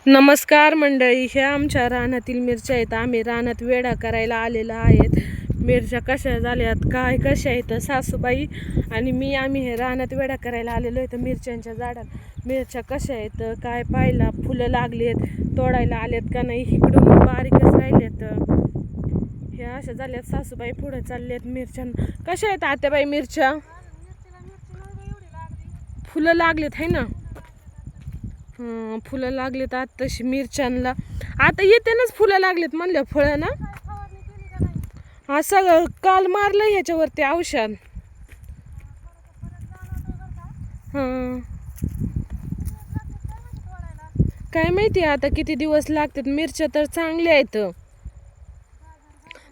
नमस्कार मंडळी, ह्या आमच्या रानातील मिरच्या आहेत. आम्ही रानात वेढा करायला आलेला आहेत. मिरच्या कशा झाल्यात, काय कशा आहेत, सासूबाई आणि मी आम्ही हे रानात वेढा करायला आलेलो आहे. तर मिरच्यांच्या झाडात मिरच्या कशा आहेत, काय पाहिला, फुलं लागलेत, तोडायला आलेत का नाही, इकडून बारीकच राहिलेत. हे अशा झाल्यात. सासूबाई पुढे चाललेत. मिरच्या कशा आहेत आत्याबाई? मिरच्या फुलं लागलेत है ना. फुलं लागलेत आत्ताशी मिरच्यांना. आता येतेनच फुलं लागलेत म्हणलं फळं ना. असं काल मारलं ह्याच्यावरती औषध. काय माहिती आता किती दिवस लागतात. मिरच्या तर चांगल्या आहेत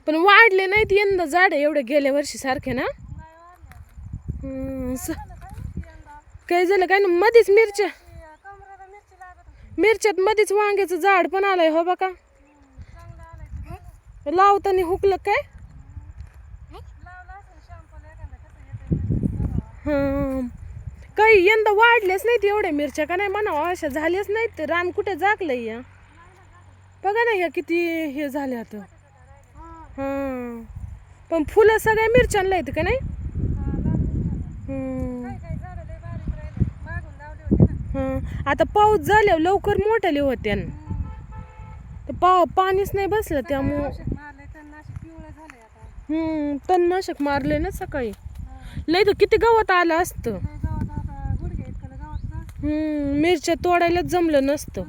पण वाढले नाहीत यंदा झाड एवढे गेल्या वर्षी सारखे ना. काय झालं काय ना, मध्येच मिरच्यात मध्येच वांग्याचं झाड पण आलंय हो बघा. लावताना हुकलं काय. काही यंदा वाढलेच नाहीत एवढ्या मिरच्या का नाही म्हणावं, अशा झाल्याच नाहीत. रान कुठे जागलंय या बघा ना. ह्या किती हे झाले आता. पण फुलं सगळ्या मिरच्यांना येत का नाही. आता पाऊस झाल्यावर लवकर मोठ्याले होते. पाणीच नाही बसलं त्यामुळं तणनाशक मारले ना सकाळी. लय तर किती गवत आलं असतं. मिरच्या तोडायलाच जमलं नसतं.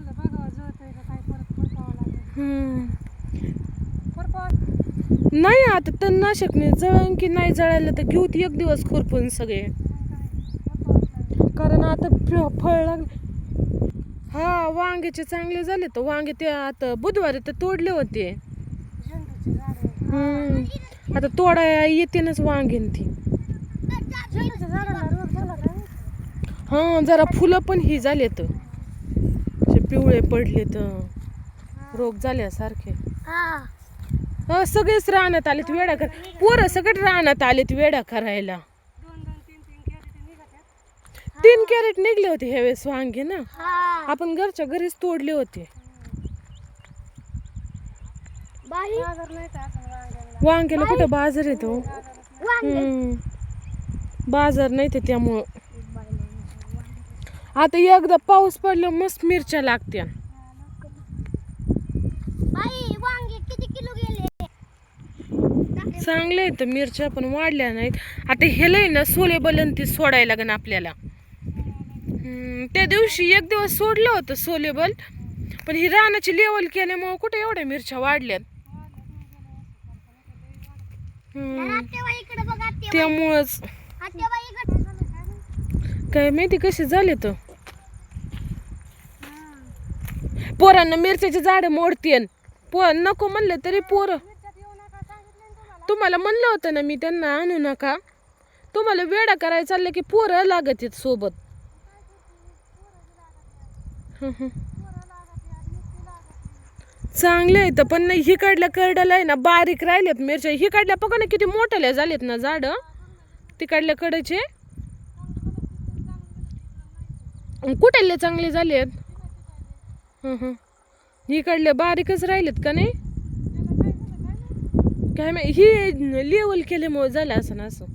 नाही आता तणनाशकने जळण की नाही जळायला तर घेऊ एक दिवस खुरपून सगळे. कारण आता फळ लागले. हा वांग्याचे चांगले झाले. तर वांगे ते आता बुधवारी तर तोडले होते. आता तोडाय येतेनच वांगेन ती. जरा फुलं पण ही झाले तर पिवळे पडले तर रोग झाल्यासारखे. सगळेच रानात आलेत वेडा कर. पोरं सगळे रानात आलेत वेडा करायला. 3 कॅरेट निघले होते ह्यावेळेस वांगे ना. आपण घरच्या घरीच तोडले होते. वांग्याला कुठं बाजार येतो. बाजार नाही ते त्यामुळं. आता एकदा पाऊस पडला मस्त मिरच्या लागत्या. चांगले आहेत मिरच्या पण वाढल्या नाहीत. आता ह्याला ना सोलेबल ती सोडायला लागेल आपल्याला. त्या दिवशी एक दिवस सोडलं होतं सोलेबल, पण ही रानाची लेवल केल्यामुळे कुठे एवढ्या मिरच्या वाढल्यात. त्यामुळंच काय माहिती कसे झाले. तर पोरांना मिरच्याचे झाड मोडते. नको म्हणलं तरी पोरं. तुम्हाला म्हणलं होतं ना मी त्यांना आणू नका. तुम्हाला वेडा करायला चाललं की पोरं लागत आहेत सोबत. चांगले आहेत पण नाही. हिकडल्या करड्याला आहे ना बारीक राहिलेत मिरच्या. हिकडल्या बघा ना किती मोठ्याल्या झालेत ना झाड. तिकडल्या कडेचे कुठले चांगले झालेत. इकडले बारीकच राहिलेत का नाही. काय माहिती ही लेवल केल्यामुळे झालं असं ना असं.